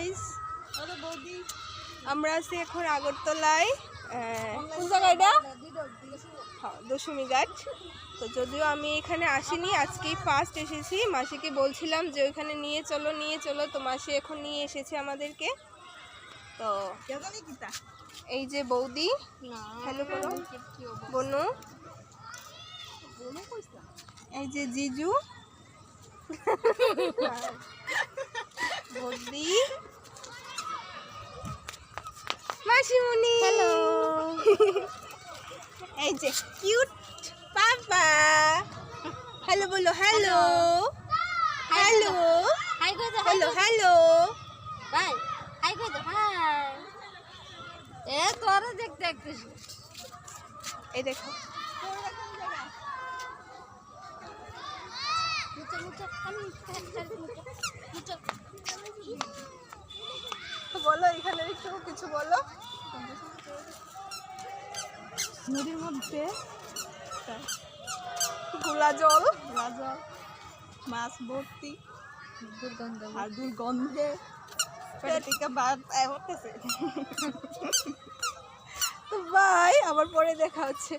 Guys, আমরা আছি এখন আগরতলায়। কোন জায়গাটা? দশমী ঘাট। তো যদিও আমি এখানে আসিনি, আজকেই ফার্স্ট এসেছি। মাসিকে বলছিলাম যে ওইখানে নিয়ে চলো, তো মাসি এখন নিয়ে এসেছে আমাদেরকে। তো এই যে বৌদি, হ্যালো করো বনু, এই যে জিজু, বৌদি, মাসিমণি, হ্যালো, এই যে কিউট পাপা, হ্যালো বলো, হ্যালো হ্যালো হ্যালো হ্যালো, ভাই হাই কই দাও, হাই। এ তোরা দেখতে একটু এই দেখো মুচো মুচো আমি মুচো। বলো, এখানে একটু কিছু বলো। নদীর মধ্যে ঘোলা জল, মাছ ভর্তি, দুর্গন্ধ আর দুর্গন্ধে তো বাই, আবার পরে দেখা হচ্ছে।